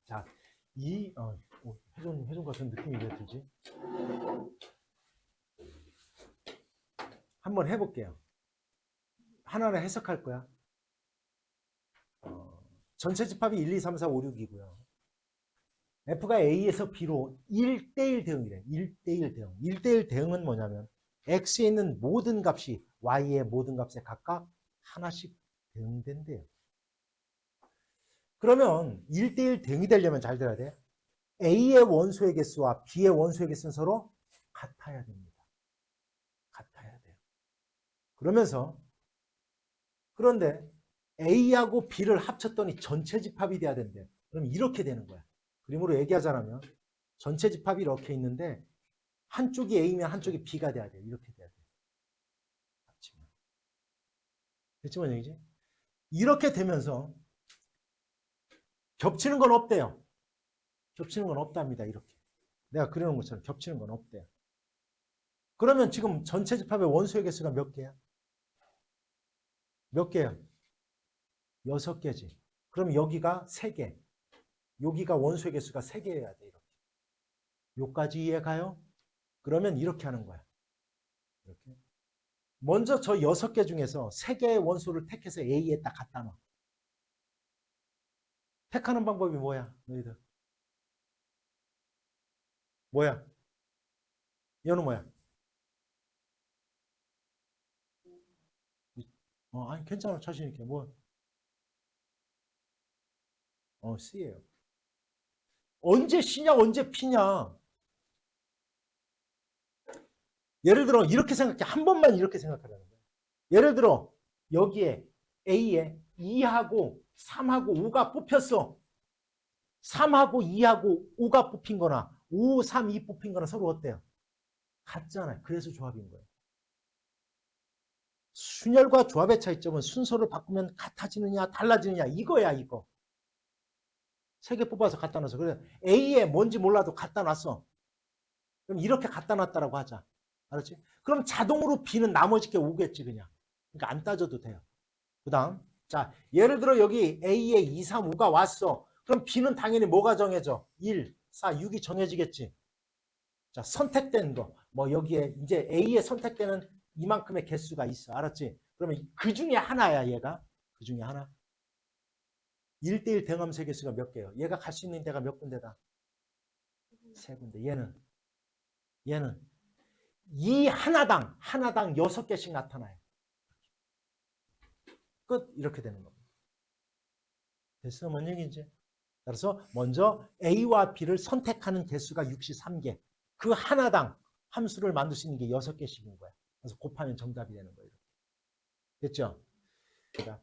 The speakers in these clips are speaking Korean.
자, 회전 같은 느낌이 왜 들지? 한번 해볼게요. 하나하나 해석할 거야. 전체 집합이 1, 2, 3, 4, 5, 6이고요. F가 A에서 B로 1대1 대응이래. 1대1 대응. 1대1 대응은 뭐냐면 X에 있는 모든 값이 Y의 모든 값에 각각 하나씩 대응된대요. 그러면 1대1 대응이 되려면 잘 들어야 돼. A의 원소의 개수와 B의 원소의 개수는 서로 같아야 됩니다. 같아야 돼요. 그런데 A하고 B를 합쳤더니 전체 집합이 돼야 된대. 그럼 이렇게 되는 거야. 그림으로 얘기하자면 전체 집합이 이렇게 있는데 한쪽이 A면 한쪽이 B가 돼야 돼요. 이렇게 돼야 돼요. 합치면. 됐지 뭔 얘기지? 이렇게 되면서 겹치는 건 없대요. 겹치는 건 없답니다. 이렇게. 내가 그려놓은 것처럼 겹치는 건 없대요. 그러면 지금 전체 집합의 원소의 개수가 몇 개야? 몇 개야? 6개지. 그럼 여기가 3개. 여기가 원소의 개수가 3개여야 돼. 이렇게. 요까지 이해가요? 그러면 이렇게 하는 거야. 이렇게. 먼저 저 6개 중에서 3개의 원소를 택해서 A에다 갖다 놔. 택하는 방법이 뭐야? 너희들. 뭐야? 얘는 뭐야? 아니, 괜찮아. 자신있게. C예요. 언제 C냐, 언제 P냐? 예를 들어, 이렇게 생각해. 한 번만 이렇게 생각하라는 거야. 예를 들어, 여기에 A에 2하고 3하고 5가 뽑혔어. 3하고 2하고 5가 뽑힌 거나 5, 3, 2 뽑힌 거나 서로 어때요? 같잖아요. 그래서 조합인 거예요. 순열과 조합의 차이점은 순서를 바꾸면 같아지느냐 달라지느냐 이거야 이거. 3개 뽑아서 갖다 놨어. 그래서 A에 뭔지 몰라도 갖다 놨어. 그럼 이렇게 갖다 놨다라고 하자. 알았지? 그럼 자동으로 B는 나머지 게 오겠지 그냥. 그러니까 안 따져도 돼요. 그 다음 자 예를 들어 여기 A에 2, 3, 5가 왔어. 그럼 B는 당연히 뭐가 정해져? 1, 4, 6이 정해지겠지. 자 선택된 거. 뭐 여기에 이제 A에 선택되는 이만큼의 개수가 있어. 알았지? 그러면 그 중에 하나야 얘가. 그 중에 하나. 1대1 대응함수의 개수가 몇 개예요? 얘가 갈 수 있는 데가 몇 군데다? 3군데. 얘는 이 하나당 6개씩 나타나요. 끝. 이렇게 되는 겁니다. 됐어? 뭔 얘기인지? 그래서 먼저 A와 B를 선택하는 개수가 63개. 그 하나당 함수를 만들 수 있는 게 6개씩인 거야. 그래서 곱하면 정답이 되는 거예요. 됐죠? 그러니까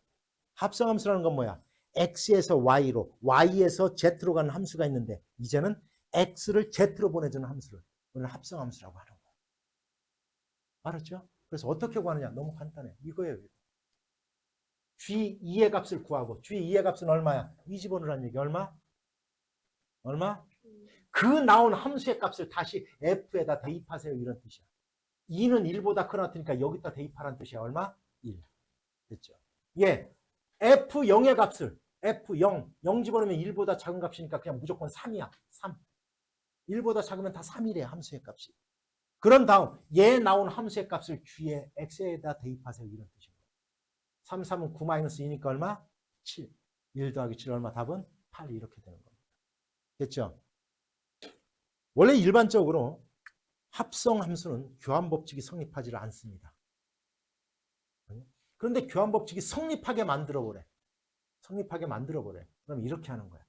합성함수라는 건 뭐야? X에서 Y로, Y에서 Z로 가는 함수가 있는데 이제는 X를 Z로 보내주는 함수를 오늘 합성함수라고 하는 거야. 알았죠? 그래서 어떻게 구하느냐? 너무 간단해. 이거예요. G2의 값을 구하고 G2의 값은 얼마야? 이 집어넣으라는 얘기. 얼마? 얼마? 그 나온 함수의 값을 다시 F에다 대입하세요. 이런 뜻이야. 2는 1보다 크나트니까 여기다 대입하라는 뜻이야. 얼마? 1. 됐죠? 예. F0의 값을 F0, 0 집어넣으면 1보다 작은 값이니까 그냥 무조건 3이야. 3. 1보다 작으면 다 3이래. 함수의 값이. 그런 다음 얘 나온 함수의 값을 G에 X에다 대입하세요. 이런 뜻인 거예요. 3, 3은 9-2니까 얼마? 7. 1 더하기 7 얼마? 답은 8 이렇게 되는 겁니다. 됐죠? 원래 일반적으로 합성함수는 교환법칙이 성립하지 않습니다. 그런데 교환법칙이 성립하게 만들어보래. 성립하게 만들어보래. 그럼 이렇게 하는 거야.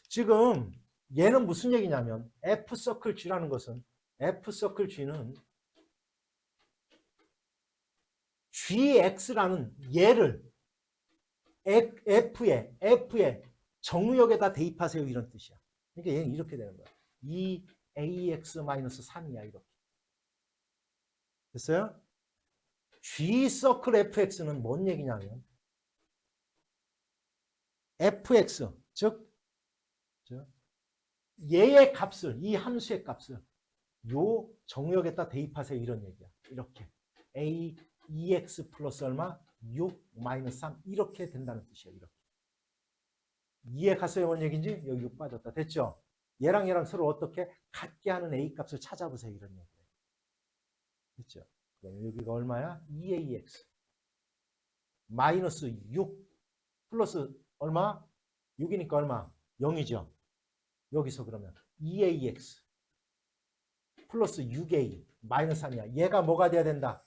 지금 얘는 무슨 얘기냐면 F서클 G라는 것은 F서클 G는 GX라는 얘를 F에 정의역에다 대입하세요. 이런 뜻이야. 그러니까 얘는 이렇게 되는 거야. 2AX-3이야. 이렇게. 됐어요? G서클 FX는 뭔 얘기냐면 FX, 즉 얘의 값을, 이 함수의 값을 요 정역에다 대입하세요. 이런 얘기야. 이렇게. A, 2x 플러스 얼마? 6 마이너스 3 이렇게 된다는 뜻이야. 이렇게. 2에 갔어요. 뭔 얘기인지? 여기 6 빠졌다. 됐죠? 얘랑 얘랑 서로 어떻게 같게 하는 A 값을 찾아보세요. 이런 얘기예요. 됐죠? 그럼 여기가 얼마야? 2AX. 마이너스 6 플러스 얼마? 6이니까 얼마? 0이죠. 여기서 그러면 2AX 플러스 6A 마이너스 3이야. 얘가 뭐가 돼야 된다?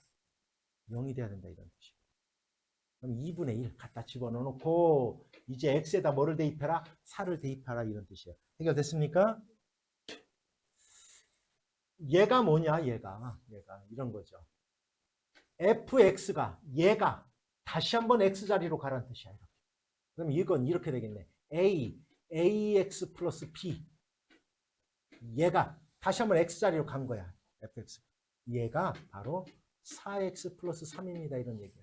0이 돼야 된다. 이런 뜻이에요. 그럼 2분의 1 갖다 집어넣고 이제 x에다 뭐를 대입해라? 4를 대입하라. 이런 뜻이에요. 해결됐습니까? 얘가 뭐냐? 얘가 이런 거죠. fx가 얘가 다시 한번 x자리로 가라는 뜻이야. 이렇게. 그럼 이건 이렇게 되겠네. ax 플러스 b 얘가 다시 한번 x자리로 간 거야. fx. 얘가 바로 4x 플러스 3입니다. 이런 얘기야.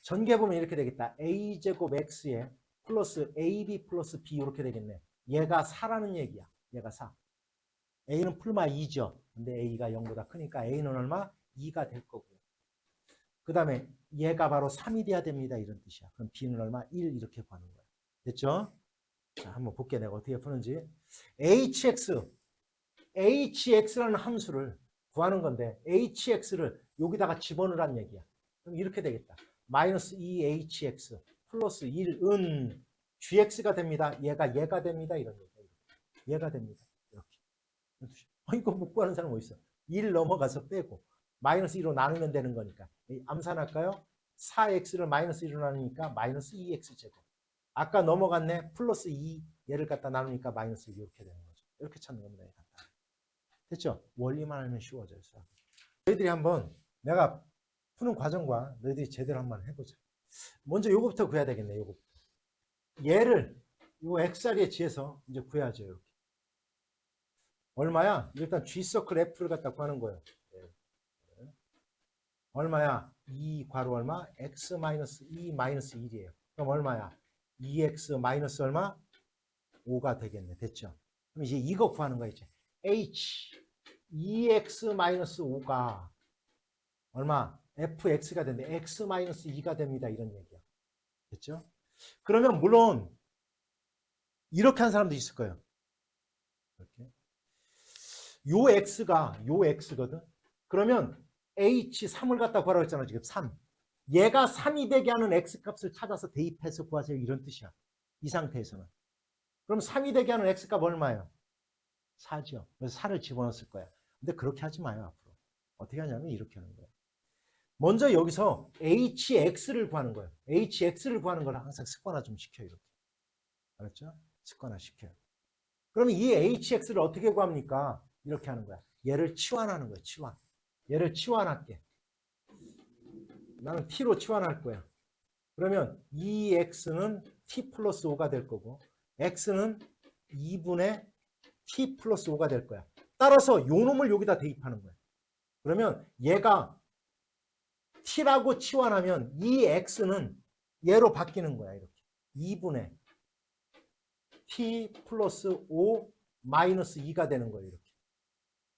전개 보면 이렇게 되겠다. a제곱 x에 플러스 ab 플러스 b 이렇게 되겠네. 얘가 4라는 얘기야. 얘가 4. a는 풀마 2죠. 근데 a가 0보다 크니까 a는 얼마? 2가 될 거고요. 그 다음에 얘가 바로 3이 돼야 됩니다. 이런 뜻이야. 그럼 b는 얼마? 1 이렇게 구하는 거야. 됐죠? 자, 한번 볼게. 내가 어떻게 푸는지. hx라는 함수를 구하는 건데 hx를 여기다가 집어넣으란 얘기야. 그럼 이렇게 되겠다. 마이너스 2hx 플러스 1은 gx가 됩니다. 얘가 됩니다. 이런 얘기야. 얘가 됩니다. 이렇게. 이거 못 구하는 사람 어디 있어? 1 넘어가서 빼고 마이너스 2로 나누면 되는 거니까. 암산할까요? 4x를 마이너스 2로 나누니까 마이너스 2x제곱. 아까 넘어갔네. 플러스 2 얘를 갖다 나누니까 마이너스 2 이렇게 되는 거죠. 이렇게 찾는 겁니다. 됐죠? 원리만 알면 쉬워져요. 너희들이 한번 내가 푸는 과정과 너희들이 제대로 한번 해보자. 먼저 요거부터 구해야 되겠네. 요거부터. 얘를 요 x자리에 지어서 이제 구해야죠. 이렇게. 얼마야? 일단 G서클 F를 갖다 구하는 거예요. 얼마야? 2 괄호 얼마? x 마이너스 2 마이너스 1이에요. 그럼 얼마야? 2x 마이너스 얼마? 5가 되겠네. 됐죠? 그럼 이제 이거 구하는 거야. 이제 h 2x 마이너스 5가 얼마? fx가 되는데 x 마이너스 2가 됩니다. 이런 얘기야. 됐죠? 그러면 물론 이렇게 한 사람도 있을 거예요. 이렇게. 요 x거든. 그러면 h3을 갖다 구하라고 했잖아. 지금 3. 얘가 3이 되게 하는 x값을 찾아서 대입해서 구하세요. 이런 뜻이야. 이 상태에서는. 그럼 3이 되게 하는 x값 얼마예요? 4죠. 그래서 4를 집어넣었을 거야. 근데 그렇게 하지 마요. 앞으로. 어떻게 하냐면 이렇게 하는 거예요. 먼저 여기서 hx를 구하는 거예요. hx를 구하는 걸 항상 습관화 좀 시켜요. 이렇게. 알았죠? 습관화 시켜요. 그러면 이 hx를 어떻게 구합니까? 이렇게 하는 거야. 얘를 치환하는 거야. 치환. 얘를 치환할게. 나는 t로 치환할 거야. 그러면 2x는 t 플러스 5가 될 거고 x는 2분의 t 플러스 5가 될 거야. 따라서 요 놈을 여기다 대입하는 거야. 그러면 얘가 t라고 치환하면 이 x는 얘로 바뀌는 거야. 이렇게. 2분의 t 플러스 5 마이너스 2가 되는 거예요. 이렇게.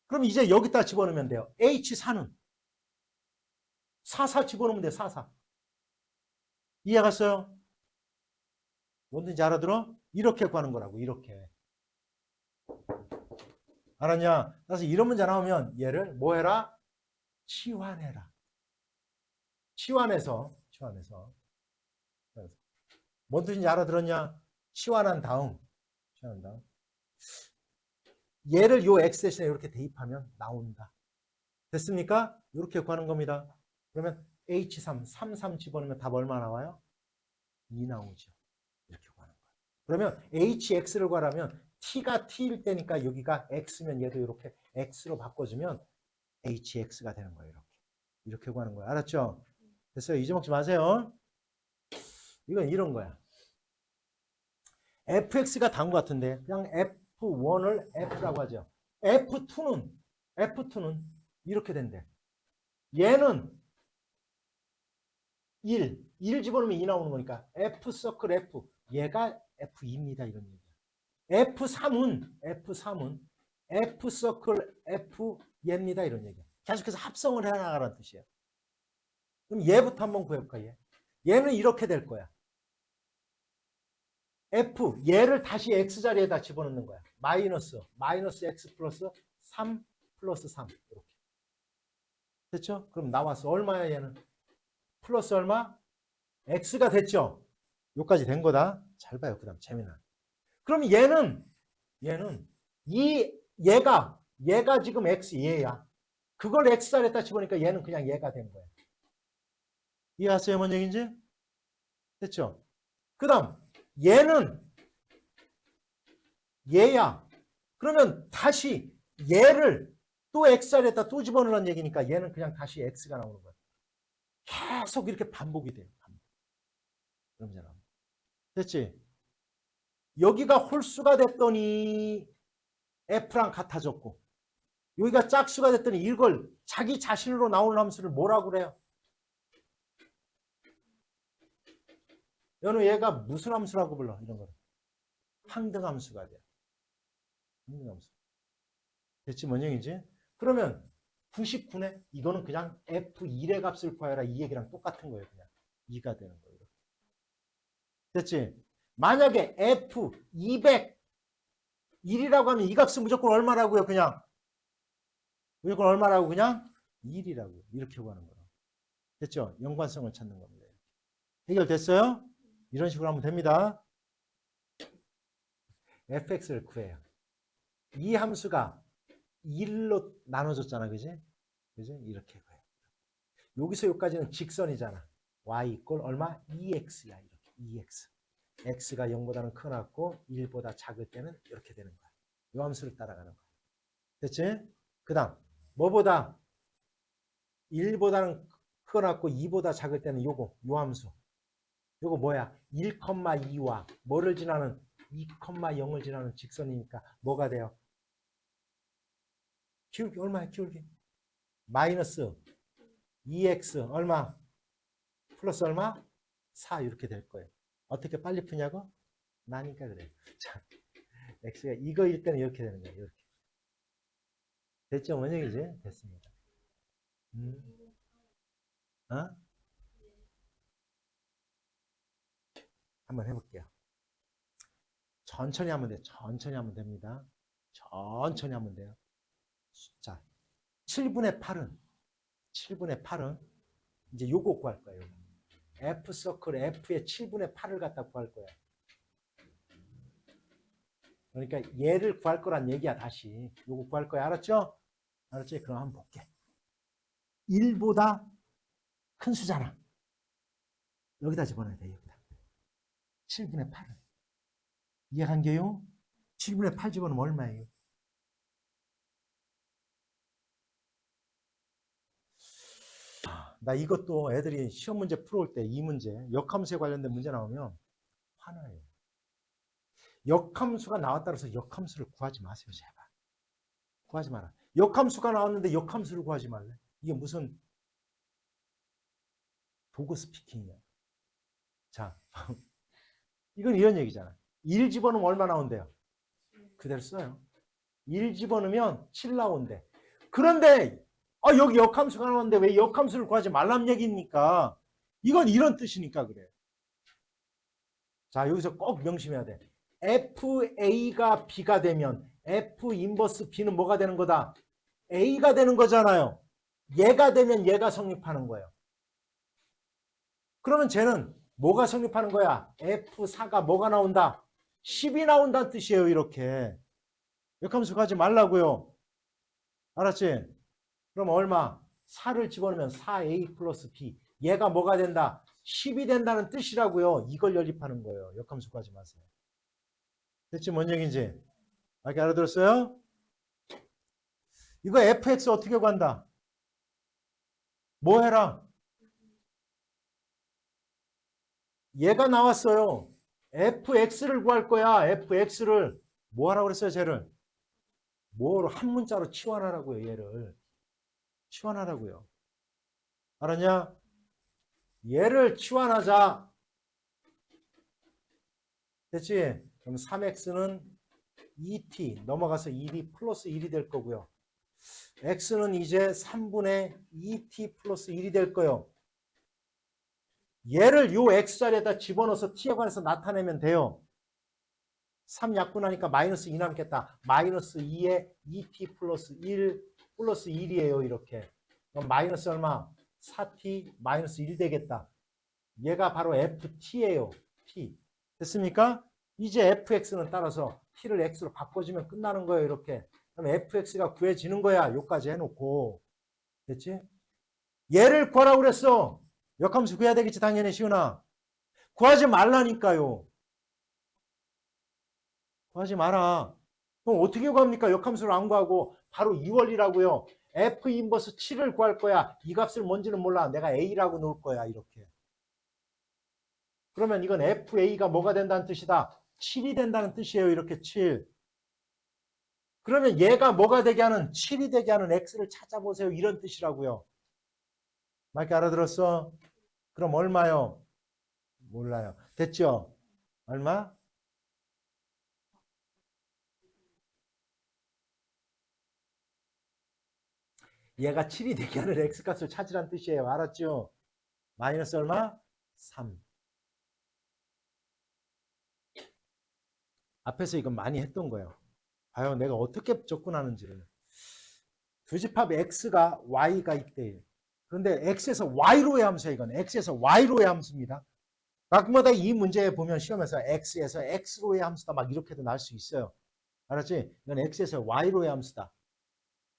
그럼 이제 여기다 집어넣으면 돼요. h4는 4 집어넣으면 돼. 4. 이해 갔어요? 뭔지 알아들어? 이렇게 구하는 거라고. 이렇게. 알았냐? 그래서 이런 문제 나오면 얘를 뭐 해라? 치환해라. 치환해서. 뭔 뜻인지 알아들었냐? 치환한 다음. 얘를 요 x 대신에 이렇게 대입하면 나온다. 됐습니까? 이렇게 구하는 겁니다. 그러면 h3, 3 집어넣으면 답 얼마 나와요? 2 나오죠. 이렇게 구하는 거예요. 그러면 hx를 구하려면 t가 t일 때니까 여기가 x면 얘도 이렇게 x로 바꿔주면 hx가 되는 거예요. 이렇게 구하는 거예요. 알았죠? 됐어요? 잊어먹지 마세요. 이건 이런 거야. fx가 다음 것 같은데 그냥 f1을 f라고 하죠. F2는 이렇게 된대. 얘는 1 집어넣으면 2 나오는 거니까 f 서클 f 얘가 f2입니다. 이런 얘기야. F3은 f 서클 f 얘입니다. 이런 얘기야. 계속해서 합성을 해나가라는 뜻이에요. 그럼 얘부터 한번 구해볼까? 얘는 이렇게 될 거야. f 얘를 다시 x자리에다 집어넣는 거야. 마이너스 x 플러스 3 플러스 3 이렇게. 됐죠? 그럼 나왔어. 얼마야 얘는? 플러스 얼마? x가 됐죠? 여기까지 된 거다. 잘 봐요. 그 다음 재미나. 그럼 얘는 얘가 지금 x 얘야. 그걸 x자리에다 집어넣으니까 얘는 그냥 얘가 된 거야. 이해하세요? 뭔 얘기인지? 됐죠? 그 다음 얘는 얘야. 그러면 다시 얘를 또 x자리에다 또 집어넣으라는 얘기니까 얘는 그냥 다시 x가 나오는 거야. 계속 이렇게 반복이 돼요. 그러면 됐지? 여기가 홀수가 됐더니 f랑 같아졌고 여기가 짝수가 됐더니 이걸 자기 자신으로 나오는 함수를 뭐라고 그래요? 연우 얘가 무슨 함수라고 불러? 이런 거를. 항등함수가 돼요. 항등함수. 됐지? 뭔 얘기지? 그러면 99네? 이거는 그냥 F1의 값을 구하여라 이 얘기랑 똑같은 거예요. 그냥 2가 되는 거예요. 됐지? 만약에 F201이라고 하면 이 값은 무조건 얼마라고요? 그냥 무조건 얼마라고? 그냥 1이라고 이렇게 구하는 거예요. 됐죠? 연관성을 찾는 겁니다. 해결됐어요? 이런 식으로 하면 됩니다. fx를 구해요. 이 함수가 1로 나눠졌잖아. 그지? 그지? 이렇게 구해요. 여기서 여기까지는 직선이잖아. y 이꼴 얼마? 2x야. 이렇게 2x. x가 0보다는 크고 1보다 작을 때는 이렇게 되는 거야. 이 함수를 따라가는 거야. 됐지? 그 다음 뭐보다 1보다는 크고 2보다 작을 때는 요 함수. 요거 뭐야? 1,2와 뭐를 지나는 2,0을 지나는 직선이니까 뭐가 돼요? 기울기 얼마야? 기울기 마이너스 2x 얼마? 플러스 얼마? 4 이렇게 될 거예요. 어떻게 빨리 푸냐고? 나니까 그래. 자, x가 이거일 때는 이렇게 되는 거예요. 이렇게. 됐죠? 뭔 얘기지? 됐습니다. 어? 한번 해볼게요. 천천히 하면 돼. 천천히 하면 됩니다. 천천히 하면 돼요. 자, 7분의 8은 이제 요거 구할 거예요. F 서클 F의 7분의 8을 갖다 구할 거예요. 그러니까 얘를 구할 거란 얘기야. 다시 요거 구할 거야. 알았죠? 알았지? 그럼 한번 볼게. 1보다 큰 수잖아. 여기다 집어넣어야 돼. 여기다. 7분의 8을. 이해한 게요? 7분의 8 집어넣으면 얼마예요? 나 이것도 애들이 시험 문제 풀어올 때 이 문제, 역함수에 관련된 문제 나오면 화나요. 역함수가 나왔다 그래서 역함수를 구하지 마세요. 제발. 구하지 마라. 역함수가 나왔는데 역함수를 구하지 말래. 이게 무슨 도구 스피킹이야. 자, 이건 이런 얘기잖아. 1 집어넣으면 얼마 나온대요? 그대로 써요. 1 집어넣으면 7 나온대. 그런데 여기 역함수가 나오는데 왜 역함수를 구하지 말란 얘기입니까? 이건 이런 뜻이니까 그래. 자, 여기서 꼭 명심해야 돼. FA가 B가 되면 F 인버스 B는 뭐가 되는 거다? A가 되는 거잖아요. 얘가 되면 얘가 성립하는 거예요. 그러면 쟤는 뭐가 성립하는 거야? F4가 뭐가 나온다? 10이 나온다는 뜻이에요. 이렇게. 역함수 가지 말라고요. 알았지? 그럼 얼마? 4를 집어넣으면 4A 플러스 B. 얘가 뭐가 된다? 10이 된다는 뜻이라고요. 이걸 연립하는 거예요. 역함수 가지 마세요. 대체 뭔 얘기인지 알아들었어요? 이거 fx 어떻게 구한다? 뭐 해라? 얘가 나왔어요. fx를 구할 거야. fx를 뭐 하라고 그랬어요? 쟤를 뭐로 한 문자로 치환하라고요. 얘를 치환하라고요. 알았냐? 얘를 치환하자. 됐지? 그럼 3x는 2t 넘어가서 1이 플러스 1이 될 거고요. x는 이제 3분의 2t 플러스 1이 될 거예요. 얘를 요 x자리에다 집어넣어서 t에 관해서 나타내면 돼요. 3 약분하니까 마이너스 2 남겠다. 마이너스 2에 2t 플러스 1 플러스 1이에요. 이렇게. 그럼 마이너스 얼마? 4t 마이너스 1 되겠다. 얘가 바로 ft예요. t. 됐습니까? 이제 fx는 따라서 t를 x로 바꿔주면 끝나는 거예요. 이렇게. 그럼 fx가 구해지는 거야. 요까지 해놓고. 됐지? 얘를 구하라고 그랬어. 역함수 구해야 되겠지 당연히 시훈아. 구하지 말라니까요. 구하지 마라. 그럼 어떻게 구합니까? 역함수를 안 구하고 바로 2원이라고요. f 인버스 7을 구할 거야. 이 값을 뭔지는 몰라. 내가 a라고 놓을 거야. 이렇게. 그러면 이건 fa가 뭐가 된다는 뜻이다? 7이 된다는 뜻이에요. 이렇게 7. 그러면 얘가 뭐가 되게 하는 7이 되게 하는 x를 찾아보세요. 이런 뜻이라고요. 맞게 알아들었어? 그럼 얼마요? 몰라요. 됐죠? 얼마? 얘가 7이 되게 하는 x값을 찾으란 뜻이에요. 알았죠? 마이너스 얼마? 3. 앞에서 이건 많이 했던 거예요. 봐요. 내가 어떻게 접근하는지를. 두 집합 x가 y가 있대. 그런데 x에서 y로의 함수야. 이건 x에서 y로의 함수입니다. 가끔마다 이 문제에 보면 시험에서 x에서 x로의 함수다 막 이렇게도 날 수 있어요. 알았지? 이건 x에서 y로의 함수다.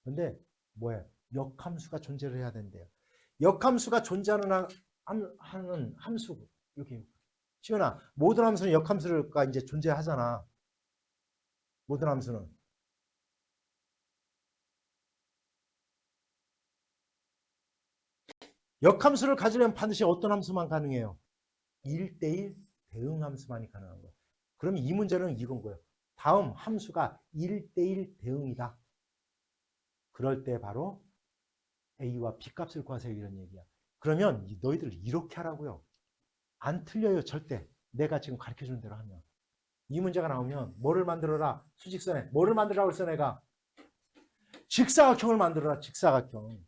근데 뭐예요? 역함수가 존재를 해야 된대요. 역함수가 존재하는 하는 함수. 여기 시원아, 모든 함수는 역함수가 이제 존재하잖아. 모든 함수는. 역함수를 가지려면 반드시 어떤 함수만 가능해요? 1대1 대응 함수만이 가능한 거예요. 그러면 이 문제는 이건 거예요. 다음 함수가 1대1 대응이다. 그럴 때 바로 A와 B 값을 구하세요. 이런 얘기야. 그러면 너희들 이렇게 하라고요. 안 틀려요. 절대. 내가 지금 가르쳐주는 대로 하면. 이 문제가 나오면 뭐를 만들어라? 수직선에. 뭐를 만들라고 했어 내가? 직사각형을 만들어라. 직사각형.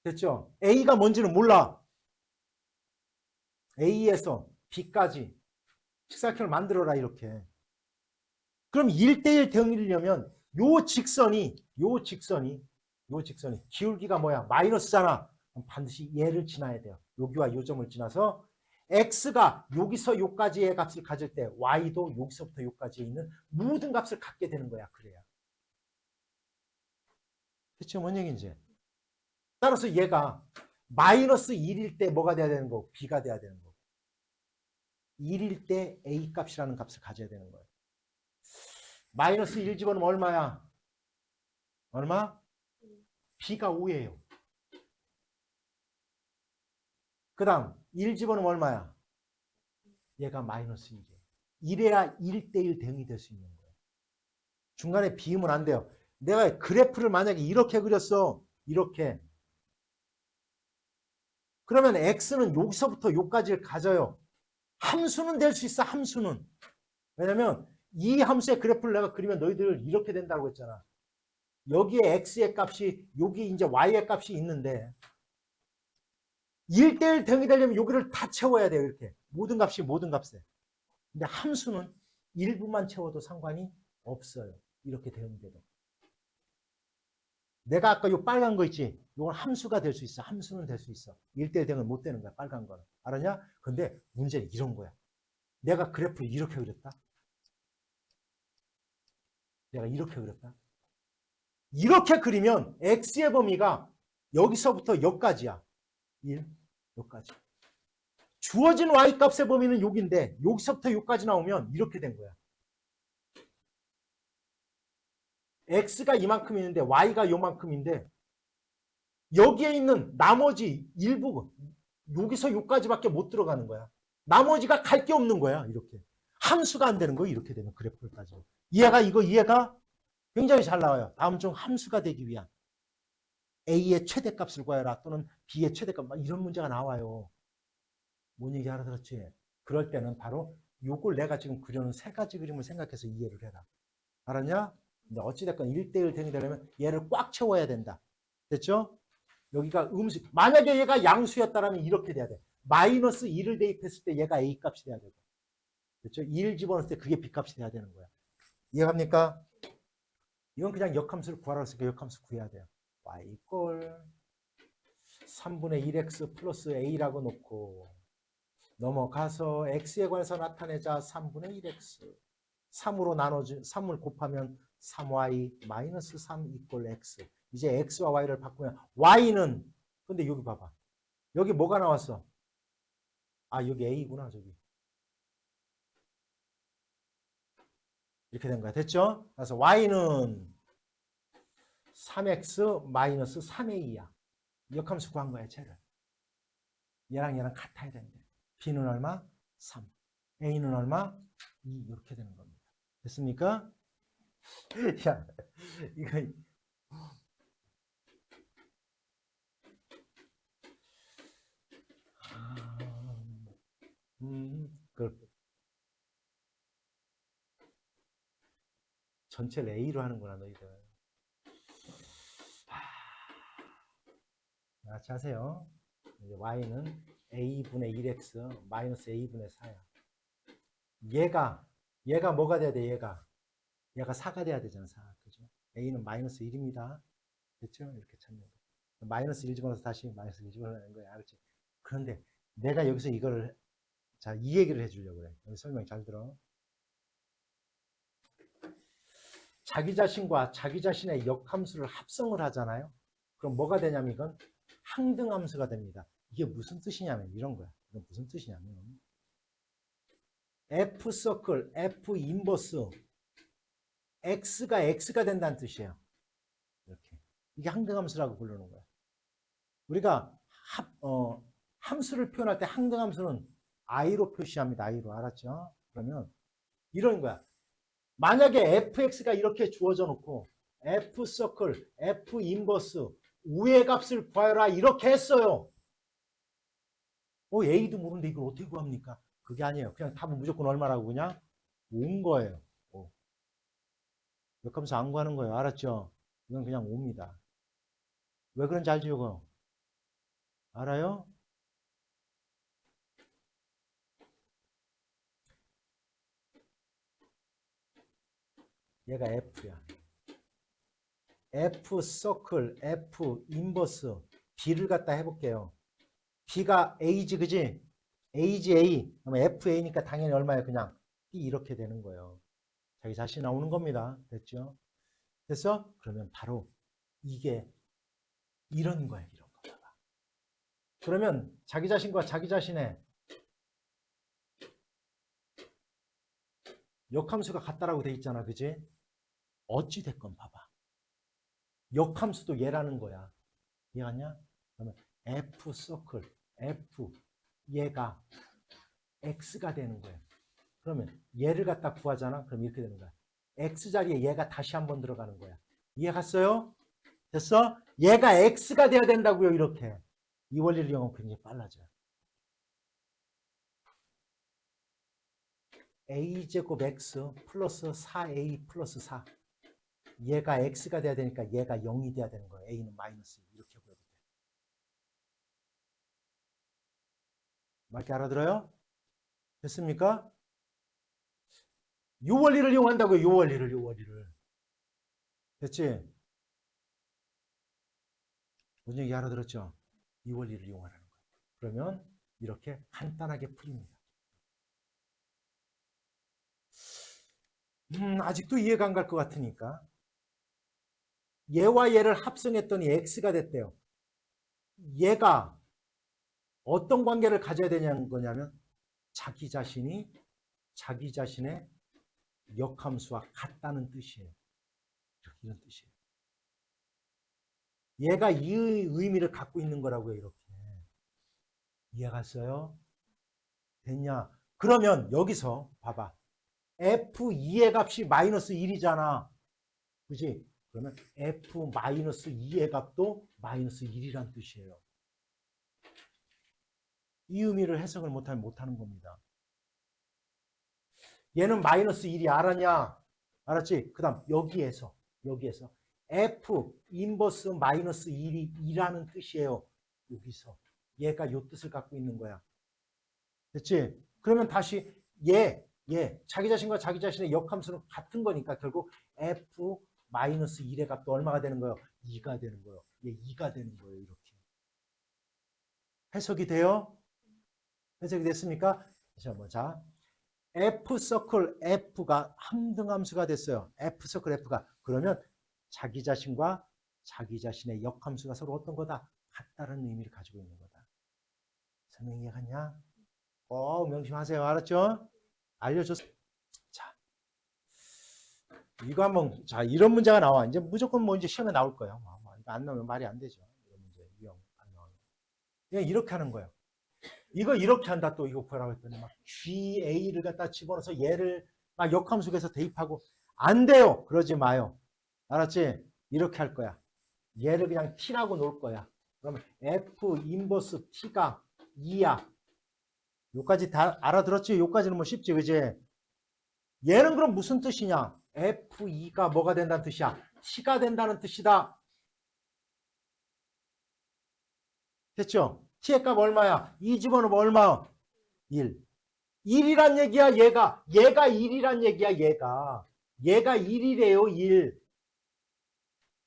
됐죠? A가 뭔지는 몰라. A에서 B까지 직사각형을 만들어라. 이렇게. 그럼 1대1 대응이려면 요 직선이 기울기가 뭐야? 마이너스잖아. 그럼 반드시 얘를 지나야 돼요. 여기와 요 점을 지나서 x가 여기서 요까지의 값을 가질 때 y도 여기서부터 요까지에 있는 모든 값을 갖게 되는 거야. 그래야. 그쵸? 뭔 얘기인지. 따라서 얘가 마이너스 1일 때 뭐가 돼야 되는 거고 b가 돼야 되는 거고 1일 때 a 값이라는 값을 가져야 되는 거예요. 마이너스 1 집어넣으면 얼마야? 얼마? b가 5예요. 그 다음 1 집어넣으면 얼마야? 얘가 마이너스 1이에요. 이래야 1대1 대응이 될 수 있는 거예요. 중간에 비우면 안 돼요. 내가 그래프를 만약에 이렇게 그렸어. 이렇게. 그러면 x는 여기서부터 여기까지를 가져요. 함수는 될 수 있어. 함수는. 왜냐면 이 함수의 그래프를 내가 그리면 너희들 이렇게 된다고 했잖아. 여기에 x의 값이 여기 이제 y의 값이 있는데 1대1 대응이 되려면 여기를 다 채워야 돼요. 이렇게. 모든 값이 모든 값에. 근데 함수는 일부만 채워도 상관이 없어요. 이렇게 대응돼도. 내가 아까 요 빨간 거 있지? 이건 함수가 될 수 있어. 함수는 될 수 있어. 1대1 대응은 못 되는 거야. 빨간 거는. 알았냐? 근데 문제는 이런 거야. 내가 그래프를 이렇게 그렸다. 내가 이렇게 그렸다. 이렇게 그리면 x의 범위가 여기서부터 여기까지야. 1, 여기까지. 주어진 y 값의 범위는 여기인데 여기서부터 여기까지 나오면 이렇게 된 거야. x가 이만큼 있는데 y가 요만큼인데 여기에 있는 나머지 일부 여기서 여기까지밖에 못 들어가는 거야. 나머지가 갈 게 없는 거야. 이렇게. 함수가 안 되는 거 이렇게 되면 그래프까지. 이해가 굉장히 잘 나와요. 다음 중 함수가 되기 위한 A의 최대값을 구하여라 또는 B의 최대값 이런 문제가 나와요. 뭔 얘기 알아들었지? 그럴 때는 바로 요걸 내가 지금 그려놓은 세 가지 그림을 생각해서 이해를 해라. 알았냐? 근데 어찌됐건 1대1 대응이 되려면 얘를 꽉 채워야 된다. 됐죠? 여기가 음수. 만약에 얘가 양수였다면 이렇게 돼야 돼. 마이너스 2를 대입했을 때 얘가 A 값이 돼야 되고. 그렇죠? 2를 집어넣을 때 그게 B 값이 돼야 되는 거야. 이해갑니까? 이건 그냥 역함수를 구하라고 했으니까 역함수 구해야 돼요. y 이꼴 3분의 1x 플러스 a라고 놓고 넘어가서 x에 관해서 나타내자. 3분의 1x 3으로 나눠주 3을 곱하면 3y 마이너스 3 이꼴 x. 이제 x와 y를 바꾸면 y는 근데 여기 봐봐. 여기 뭐가 나왔어? 아 여기 a구나 저기. 이렇게 된 거야. 됐죠? 그래서 y는 3x 마이너스 3a야. 역함수 구한 거야, 쟤를. 얘랑 같아야 된대. b는 얼마? 3. a는 얼마? 2. 이렇게 되는 겁니다. 됐습니까? 야, 이거 그걸 전체를 a로 하는구나, 너희들. 같이 하세요. 이제 y는 a분의 1x 마이너스 a분의 4야. 얘가 뭐가 돼야 돼, 얘가 4가 돼야 되잖아, 4. 그죠? a는 마이너스 1입니다. 됐죠? 이렇게 찾는 거. 마이너스 1 집어넣어서 다시 마이너스 1 집어넣는 거야. 알았지? 그런데 내가 여기서 이거를, 자, 이 얘기를 해주려고 그래. 여기 설명 잘 들어. 자기 자신과 자기 자신의 역함수를 합성을 하잖아요. 그럼 뭐가 되냐면 이건 항등함수가 됩니다. 이게 무슨 뜻이냐면 이런 거야. 이건 무슨 뜻이냐면 F 서클, F 인버스 X가 된다는 뜻이에요. 이렇게. 이게 항등함수라고 부르는 거야. 우리가 함수를 표현할 때 항등함수는 I로 표시합니다. I로. 알았죠? 그러면 이런 거야. 만약에 fx가 이렇게 주어져 놓고 f 서클, f 인버스 우의 값을 구하라 이렇게 했어요. a도 모르는데 이걸 어떻게 구합니까? 그게 아니에요. 그냥 답은 무조건 얼마라고 그냥 5인 거예요. 5. 역함수 안 구하는 거예요. 알았죠? 이건 그냥 5입니다. 왜 그런지 알죠? 이거? 알아요? 얘가 f야. f 서클, f 인버스 b를 갖다 해볼게요. b가 a지, 그지? a지 a. 그러면 fa니까 당연히 얼마예요? 그냥 b 이렇게 되는 거예요. 자기 자신 나오는 겁니다. 됐죠? 됐어? 그러면 바로 이게 이런 거예요. 이런 거. 그러면 자기 자신과 자기 자신의 역함수가 같다라고 돼 있잖아. 그지? 어찌 됐건 봐봐. 역함수도 얘라는 거야. 이해하냐? 그러면 f 서클 f 얘가 x가 되는 거예요. 그러면 얘를 갖다 구하잖아. 그럼 이렇게 되는 거야. x 자리에 얘가 다시 한번 들어가는 거야. 이해 갔어요? 됐어? 얘가 x가 돼야 된다고요. 이렇게. 이 원리를 이용하면 굉장히 빨라져요. a제곱 x 플러스 4a 플러스 4. 얘가 x가 돼야 되니까 얘가 0이 돼야 되는 거예요. a는 마이너스 2. 이렇게 보여도 돼요. 맞게 알아들어요? 됐습니까? 요 원리를 이용한다고요. 요 원리를. 됐지? 무슨 얘기 알아들었죠? 이 원리를 이용하라는 거예요. 그러면 이렇게 간단하게 풀립니다. 아직도 이해가 안 갈 것 같으니까. 얘와 얘를 합성했더니 x가 됐대요. 얘가 어떤 관계를 가져야 되냐는 거냐면 자기 자신이 자기 자신의 역함수와 같다는 뜻이에요. 이런 뜻이에요. 얘가 이 의미를 갖고 있는 거라고요. 이렇게. 이해갔어요? 됐냐? 그러면 여기서 봐봐. F2의 값이 마이너스 1이잖아. 그지? 그러면 F-2의 값도 마이너스 1이란 뜻이에요. 이 의미를 해석을 못하면 못하는 겁니다. 얘는 마이너스 1이 알았냐? 알았지? 그 다음 여기에서 F 인버스 마이너스 1이 2라는 뜻이에요. 여기서 얘가 요 뜻을 갖고 있는 거야. 됐지? 그러면 다시 자기 자신과 자기 자신의 역함수는 같은 거니까 결국 f-1의 값도 얼마가 되는 거예요? 2가 되는 거예요. 얘 2가 되는 거예요. 이렇게. 해석이 돼요? 해석이 됐습니까? 다시 한번 자. f 서클 f가 함등함수가 됐어요. f 서클 f가. 그러면 자기 자신과 자기 자신의 역함수가 서로 어떤 거다? 같다는 의미를 가지고 있는 거다. 설명 이해갔냐? 꼭 명심하세요. 알았죠? 알려줬어. 자, 이거 한번, 자, 이런 문제가 나와. 이제 무조건 뭐 이제 시험에 나올 거예요. 이거 안 나오면 말이 안 되죠. 이런 문제, 유형 안 나오면. 그냥 이렇게 하는 거예요. 이거 이렇게 한다 또 이거 구하라고 했더니 막 GA를 갖다 집어넣어서 얘를 막 역함수에서 대입하고 안 돼요. 그러지 마요. 알았지? 이렇게 할 거야. 얘를 그냥 T라고 놓을 거야. 그러면 F 인버스 T가 2야. 요까지 다 알아들었지? 요까지는 뭐 쉽지, 그지? 얘는 그럼 무슨 뜻이냐? F2가 뭐가 된다는 뜻이야? T가 된다는 뜻이다. 됐죠? T의 값 얼마야? 2 집어넣으면 얼마? 1. 1이란 얘기야, 얘가. 얘가 1이란 얘기야, 얘가. 얘가 1이래요, 1.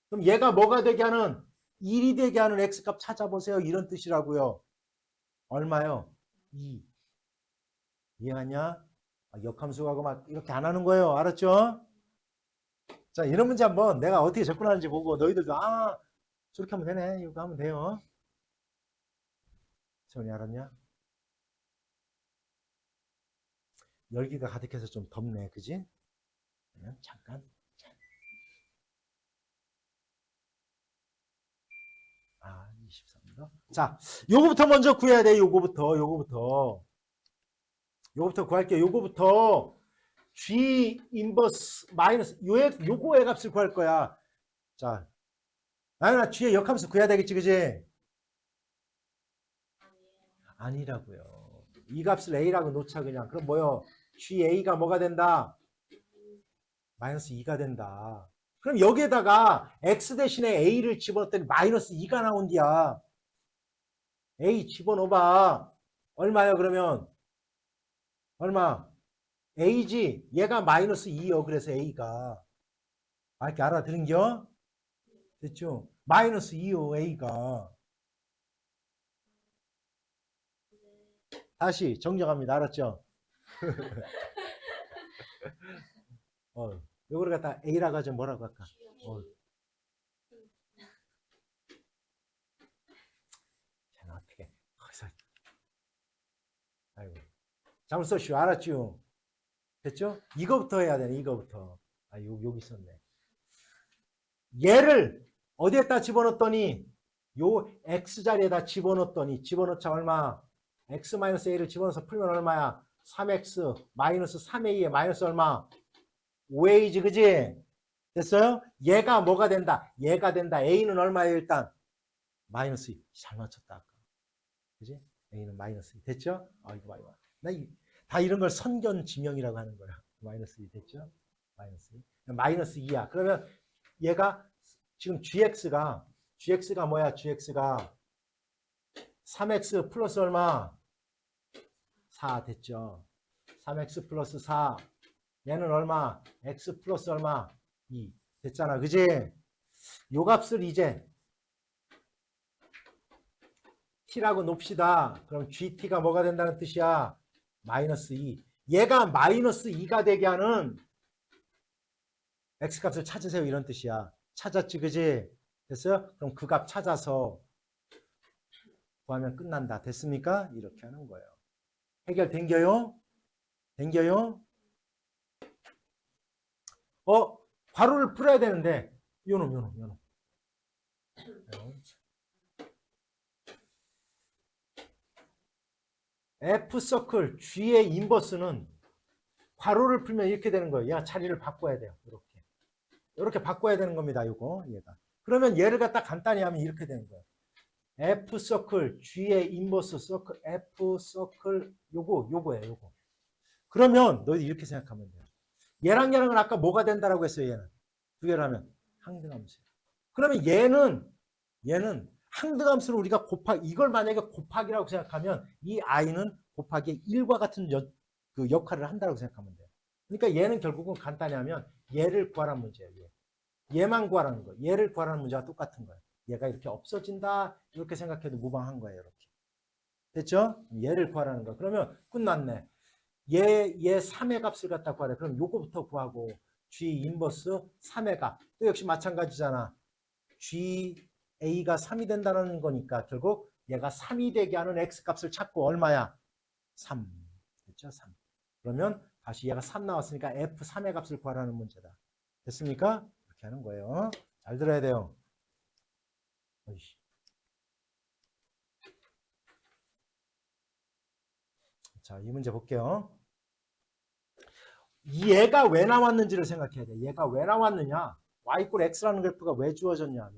그럼 얘가 뭐가 되게 하는? 1이 되게 하는 x값 찾아보세요. 이런 뜻이라고요. 얼마요? 2. 이해하냐? 역함수하고 막 이렇게 안 하는 거예요. 알았죠? 자, 이런 문제 한번 내가 어떻게 접근하는지 보고 너희들도 저렇게 하면 되네. 이거 하면 돼요. 소연이 알았냐? 열기가 가득해서 좀 덥네. 그지? 그러면 잠깐. 아, 23도. 자, 요거부터 먼저 구해야 돼. 요거부터 구할게요. 요거부터 G 인버스 마이너스 요거의 값을 구할 거야. 자, 나연아 G의 역함수 구해야 되겠지, 그지? 아니라고요. 이 값을 A라고 놓자 그냥. 그럼 뭐요? GA가 뭐가 된다? 마이너스 2가 된다. 그럼 여기에다가 X 대신에 A를 집어넣었더니 마이너스 2가 나온디야. A 집어넣어봐. 얼마요 그러면? 얼마? A지. 얘가 마이너스 2요. 그래서 A가. 이렇게 알아들은겨? 됐죠? 마이너스 2요. A가. 다시 정정합니다. 알았죠? 요거를 갖다 A라고 하죠. 뭐라고 할까? 자, 어떻게. 거기서. 아이고. 잘못 썼슈. 알았죠? 됐죠? 이거부터 해야 되네. 이거부터. 여기 있었네. 얘를 어디에다 집어넣었더니 요 X자리에다 집어넣자 얼마? X-A를 집어넣어서 풀면 얼마야? 3X 마이너스 3A에 마이너스 얼마? 5A지, 그지? 됐어요? 얘가 뭐가 된다? 얘가 된다. A는 얼마예요, 일단? 마이너스 2. 잘 맞췄다, 아까. 그지? A는 마이너스 2. 됐죠? 이거. 다 이런 걸 선견지명이라고 하는 거야. 마이너스 2. 됐죠? 마이너스 2. 마이너스 2야. 그러면 얘가 지금 GX가 뭐야? GX가 3X 플러스 얼마? 4 됐죠? 3X 플러스 4. 얘는 얼마? X 플러스 얼마? 2. 됐잖아. 그지? 요 값을 이제 T라고 놉시다. 그럼 GT가 뭐가 된다는 뜻이야? 마이너스 2. 얘가 마이너스 2가 되게 하는 X값을 찾으세요. 이런 뜻이야. 찾았지. 그지? 됐어요? 그럼 그 값 찾아서 구하면 끝난다. 됐습니까? 이렇게 하는 거예요. 해결 된겨요? 된겨요? 괄호를 풀어야 되는데 요놈. F 서클 G의 인버스는 괄호를 풀면 이렇게 되는 거예요. 얘가 자리를 바꿔야 돼요. 이렇게 바꿔야 되는 겁니다. 얘가. 그러면 얘를 갖다 간단히 하면 이렇게 되는 거예요. F 서클 G의 인버스 서클 F 서클 요거예요. 그러면 너희들 이렇게 생각하면 돼요. 얘랑은 아까 뭐가 된다라고 했어요. 얘는 두 개를 하면 항등함수. 그러면 얘는 항등함수를 우리가 이걸 만약에 곱하기라고 생각하면 이 i는 곱하기 1과 같은 그 역할을 한다고 생각하면 돼요. 그러니까 얘는 결국은 간단히 하면 얘를 구하라는 문제예요. 얘만 구하라는 거예요. 얘를 구하라는 문제가 똑같은 거예요. 얘가 이렇게 없어진다 이렇게 생각해도 무방한 거예요. 이렇게. 됐죠? 얘를 구하라는 거. 그러면 끝났네. 얘 3의 값을 갖다 구하래. 그럼 요거부터 구하고 G 인버스 3의 값. 또 역시 마찬가지잖아. GA가 3이 된다는 거니까 결국 얘가 3이 되게 하는 X값을 찾고 얼마야? 3. 됐죠? 3. 그러면 다시 얘가 3 나왔으니까 F3의 값을 구하라는 문제다. 됐습니까? 이렇게 하는 거예요. 잘 들어야 돼요. 어이씨. 자, 이 문제 볼게요. 얘가 왜 나왔는지를 생각해야 돼. 얘가 왜 나왔느냐? y 이퀄 x라는 그래프가 왜 주어졌냐면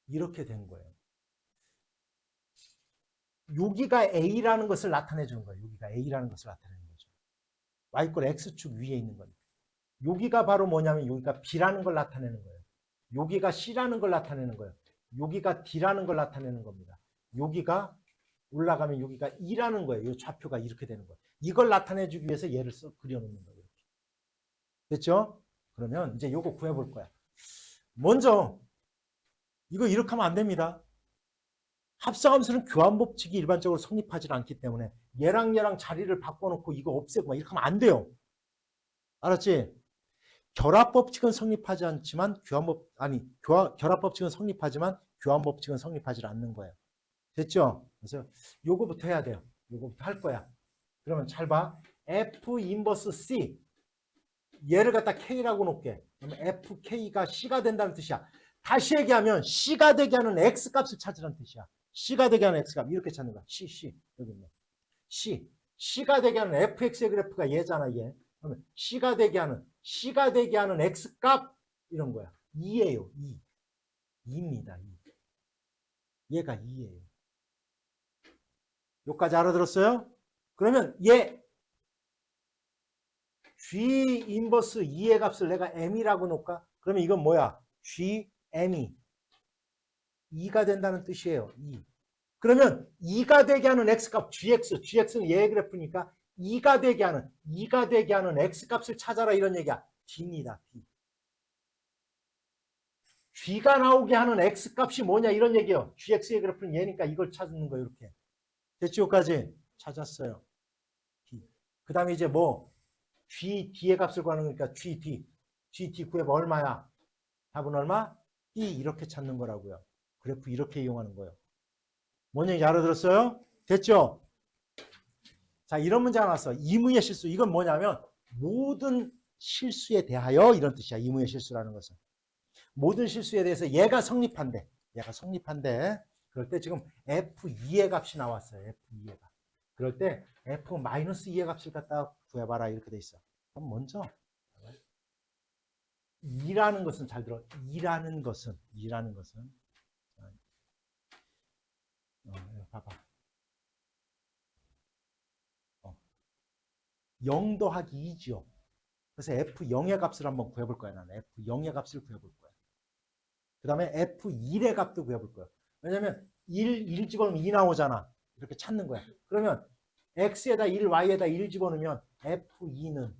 이렇게 된 거예요. 여기가 a라는 것을 나타내 주는 거예요. 여기가 a라는 것을 나타내는 거죠. y 이퀄 x축 위에 있는 거니까. 여기가 바로 뭐냐면 여기가 b라는 걸 나타내는 거예요. 여기가 c라는 걸 나타내는 거예요. 여기가 d라는 걸 나타내는 겁니다. 여기가 올라가면 여기가 2라는 거예요. 이 좌표가 이렇게 되는 거예요. 이걸 나타내주기 위해서 얘를 그려놓는 거예요. 이렇게. 됐죠? 그러면 이제 요거 구해볼 거야. 먼저 이거 이렇게 하면 안 됩니다. 합성함수는 교환법칙이 일반적으로 성립하지 않기 때문에 얘랑 자리를 바꿔놓고 이거 없애고 막 이렇게 하면 안 돼요. 알았지? 결합법칙은 성립하지 않지만 결합법칙은 성립하지만 교환법칙은 성립하지 않는 거예요. 됐죠? 그래서 요거부터 해야 돼요. 요거부터 할 거야. 그러면 잘 봐. F 인버스 C 얘를 갖다 K라고 놓을게. 그러면 FK가 C가 된다는 뜻이야. 다시 얘기하면 C가 되게 하는 X값을 찾으라는 뜻이야. C가 되게 하는 X값 이렇게 찾는 거야. C 여기 있네. C가 되게 하는 FX의 그래프가 얘잖아. 얘. 그러면 C가 되게 하는 X값 이런 거야. 2예요. 2입니다. 2. 얘가 2예요. 여기까지 알아들었어요? 그러면 얘 G 인버스 2의 값을 내가 M이라고 놓을까? 그러면 이건 뭐야? GM이 2가 된다는 뜻이에요. 2. 그러면 2가 되게 하는 X값 GX는 얘의 그래프니까 2가 되게 하는 X값을 찾아라 이런 얘기야. D입니다. D. G가 나오게 하는 X값이 뭐냐 이런 얘기예요. GX의 그래프는 얘니까 이걸 찾는 거예요. 이렇게. 됐죠? 여기까지 찾았어요. D. 그 다음에 이제 뭐 GD의 값을 구하는 거니까 GD 구해봐. 얼마야? 답은 얼마? B 이렇게 찾는 거라고요. 그래프 이렇게 이용하는 거예요. 뭔 얘기인지 알아들었어요? 됐죠? 자, 이런 문제가 나왔어. 이무의 실수. 이건 뭐냐면 모든 실수에 대하여 이런 뜻이야. 이무의 실수라는 것은. 모든 실수에 대해서 얘가 성립한대. 그럴 때 지금 F2의 값이 나왔어요. F2의 값. 그럴 때 F-2의 값을 갖다 구해봐라 이렇게 돼 있어. 그럼 먼저 2라는 것은 잘 들어. 2라는 것은 봐봐. 0 더하기 2지요. 그래서 F0의 값을 한번 구해볼 거야. 나는 F0의 값을 구해볼 거야. 그 다음에 F1의 값도 구해볼 거야. 왜냐면 1 집어넣으면 2 나오잖아. 이렇게 찾는 거야. 그러면 X에다 1, Y에다 1 집어넣으면 F2는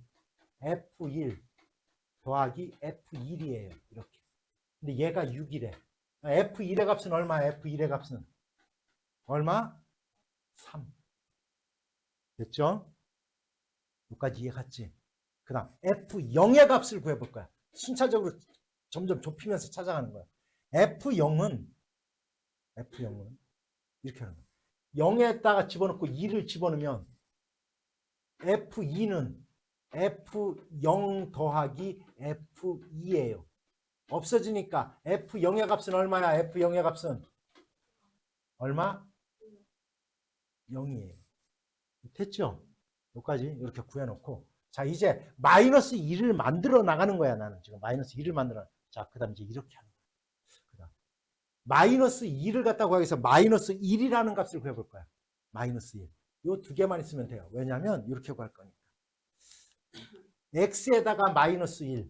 F1 더하기 F1이에요. 이렇게. 근데 얘가 6이래. F1의 값은 얼마야? F1의 값은 얼마? 3. 됐죠? 여기까지 이해 갔지? 그 다음 F0의 값을 구해볼 거야. 순차적으로 점점 좁히면서 찾아가는 거야. F0은 이렇게 하는 거야. 0에다가 집어넣고 2를 집어넣으면 F2는 F0 더하기 F2예요. 없어지니까 F0의 값은 얼마야? F0의 값은 얼마? 0이에요. 됐죠? 여기까지 이렇게 구해놓고 자 이제 마이너스 2를 만들어 나가는 거야. 나는 지금 마이너스 2를 만들어. 자 그 다음 이제 이렇게 하는 거야. 그다음 마이너스 2를 갖다 구하기 위해서 마이너스 1이라는 값을 구해볼 거야. 마이너스 1. 요 두 개만 있으면 돼요. 왜냐하면 이렇게 구할 거니까. x에다가 마이너스 1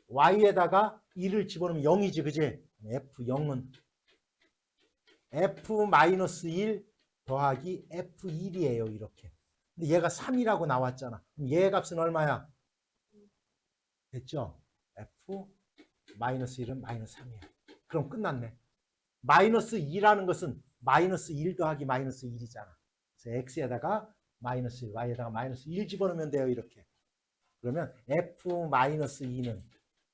y에다가 1을 집어넣으면 0이지 그지? F0은 F 마이너스 1 더하기 F1이에요. 이렇게. 근데 얘가 3이라고 나왔잖아. 그럼 얘 값은 얼마야? 됐죠? F-1은 마이너스 3이야. 그럼 끝났네. 마이너스 2라는 것은 마이너스 1 더하기 마이너스 1이잖아. 그래서 X에다가 마이너스 1, Y에다가 마이너스 1 집어넣으면 돼요. 이렇게. 그러면 F-2는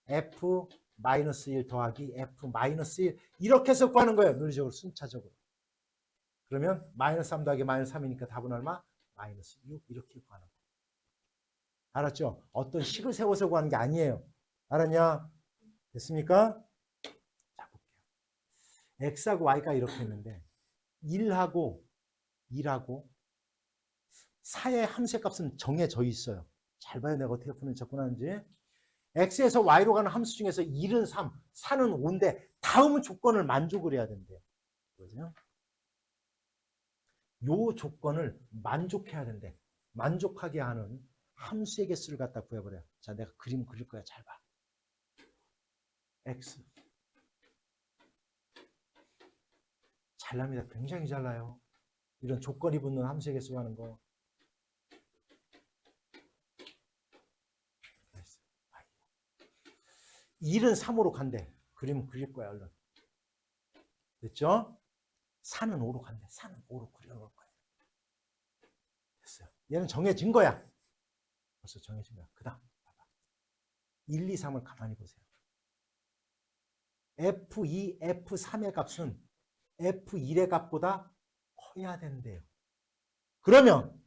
F-1 더하기 F-1 이렇게 해서 구하는 거예요. 논리적으로 순차적으로. 그러면 마이너스 3 더하기 마이너스 3이니까 답은 얼마? 마이너스 6 이렇게 구하는 거예요. 알았죠? 어떤 식을 세워서 구하는 게 아니에요. 알았냐? 됐습니까? 자, 볼게요. X하고 Y가 이렇게 했는데 1하고 2하고 4의 함수의 값은 정해져 있어요. 잘 봐요. 내가 어떻게 푸는 접근하는지. X에서 Y로 가는 함수 중에서 1은 3, 4는 5인데 다음 조건을 만족을 해야 된대요. 그죠? 요 조건을 만족해야 된대. 만족하게 하는 함수의 개수를 갖다 구해버려요. 자, 내가 그림 그릴 거야. 잘 봐. X. 잘납니다. 굉장히 잘나요. 이런 조건이 붙는 함수의 개수 하는 거. 1은 3으로 간대. 그림 그릴 거야. 얼른. 됐죠? 4는 5로 간대. 4는 5로 그려놓을 거야. 됐어요. 얘는 정해진 거야. 벌써 정해진 거야. 그 다음 봐봐. 1, 2, 3을 가만히 보세요. F2, F3의 값은 F1의 값보다 커야 된대요. 그러면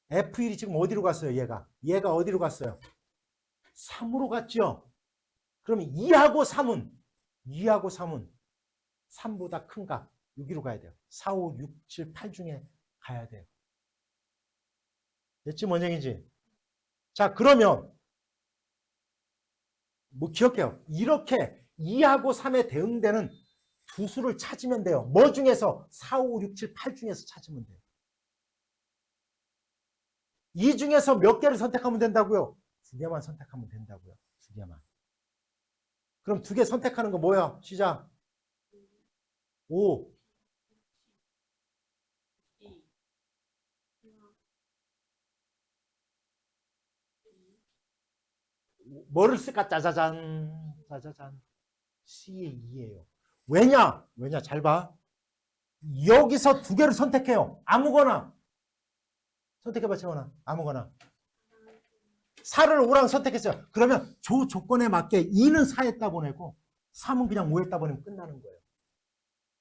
F1이 지금 어디로 갔어요? 얘가 어디로 갔어요? 3으로 갔죠? 그러면 2하고 3은 3보다 큰 값 여기로 가야 돼요. 4, 5, 6, 7, 8 중에 가야 돼요. 됐지? 뭔 얘기인지. 자, 그러면 뭐 기억해요. 이렇게 2하고 3에 대응되는 두 수를 찾으면 돼요. 뭐 중에서? 4, 5, 6, 7, 8 중에서 찾으면 돼요. 이 중에서 몇 개를 선택하면 된다고요? 2개만 선택하면 된다고요. 2개만. 그럼 2개 선택하는 거 뭐야? 시작. 5. 뭐를 쓸까? 짜자잔. 짜자잔. C의 2예요. 왜냐? 잘 봐. 여기서 2개를 선택해요. 아무거나. 선택해봐, 채원아. 아무거나. 4를 5랑 선택했어요. 그러면 저 조건에 맞게 2는 4에다 보내고 3은 그냥 5에다 보내면 끝나는 거예요.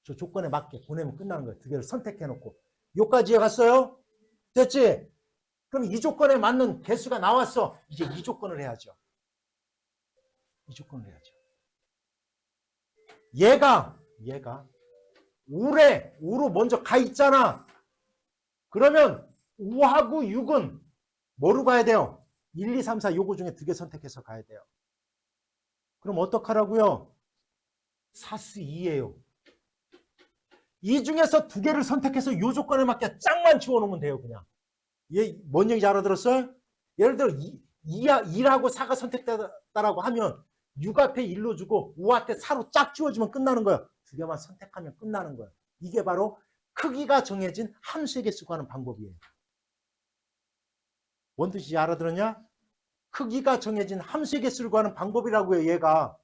저 조건에 맞게 보내면 끝나는 거예요. 2개를 선택해놓고. 요까지 갔어요? 됐지? 그럼 이 조건에 맞는 개수가 나왔어. 이제 이 조건을 해야죠. 이 조건을 해야죠. 얘가 5로 먼저 가 있잖아. 그러면 5하고 6은 뭐로 가야 돼요? 1, 2, 3, 4 요거 중에 2개 선택해서 가야 돼요. 그럼 어떡하라고요? 4-2예요. 이 중에서 2개를 선택해서 요 조건에 맞게 짝만 지워놓으면 돼요. 그냥. 얘 뭔 얘기인지 알아들었어요? 예를 들어 2하고 4가 선택됐다라고 하면 6 앞에 1로 주고 5 앞에 4로 짝 지워주면 끝나는 거예요. 2개만 선택하면 끝나는 거예요. 이게 바로 크기가 정해진 함수의 개수 구하는 방법이에요. 뭔 뜻인지 알아들었냐? 크기가 정해진 함수의 개수를 구하는 방법이라고요. 얘가.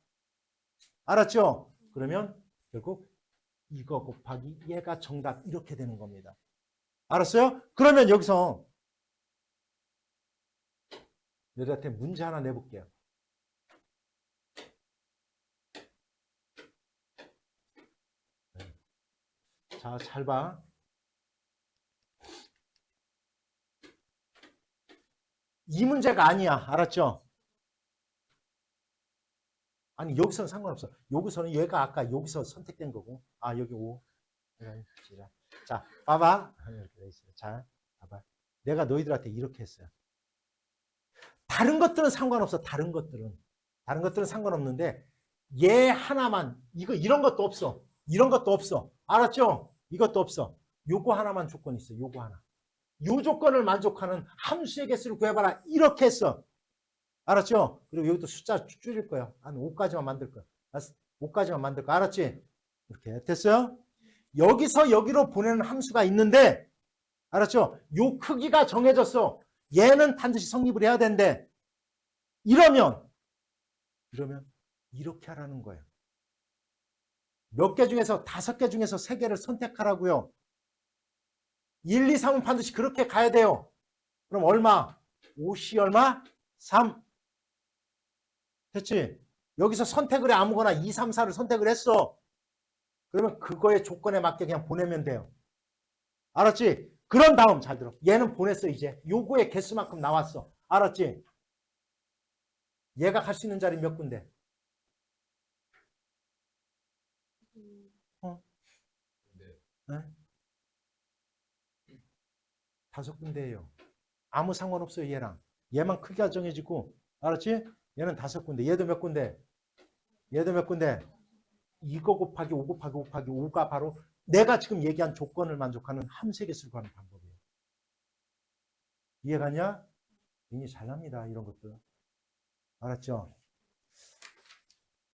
알았죠? 그러면 결국 이거 곱하기 얘가 정답 이렇게 되는 겁니다. 알았어요? 그러면 여기서 너희한테 문제 하나 내볼게요. 자, 잘 봐. 이 문제가 아니야. 알았죠? 아니, 여기서는 상관없어. 여기서는 얘가 아까 여기서 선택된 거고. 아, 여기 5. 자, 봐봐. 자, 봐봐. 내가 너희들한테 이렇게 했어요. 다른 것들은 상관없어. 다른 것들은 상관없는데 얘 하나만 이런 것도 없어. 이런 것도 없어. 알았죠? 이것도 없어. 요거 하나만 조건 있어. 요거 하나. 요 조건을 만족하는 함수의 개수를 구해봐라. 이렇게 했어. 알았죠? 그리고 여기도 숫자 줄일 거야. 한 5까지만 만들 거야. 5까지만 만들 거야. 알았지? 이렇게 됐어요? 여기서 여기로 보내는 함수가 있는데 알았죠? 요 크기가 정해졌어. 얘는 반드시 성립을 해야 된대. 이러면 이렇게 하라는 거예요. 몇 개 중에서 5개 중에서 3개를 선택하라고요. 1, 2, 3은 반드시 그렇게 가야 돼요. 그럼 얼마? 5C 얼마? 3. 됐지? 여기서 선택을 해. 아무거나 2, 3, 4를 선택을 했어. 그러면 그거의 조건에 맞게 그냥 보내면 돼요. 알았지? 그런 다음 잘 들어. 얘는 보냈어 이제. 요거의 개수만큼 나왔어. 알았지? 얘가 갈 수 있는 자리 몇 군데? 어? 네? 5군데예요. 아무 상관없어요 얘랑. 얘만 크기가 정해지고. 알았지? 얘는 5군데. 얘도 몇 군데? 얘도 몇 군데? 이거 곱하기 5 곱하기 5 곱하기 5가 바로 내가 지금 얘기한 조건을 만족하는 함수의 구하는 방법이에요. 이해가냐? 굉장히 잘납니다. 이런 것들. 알았죠?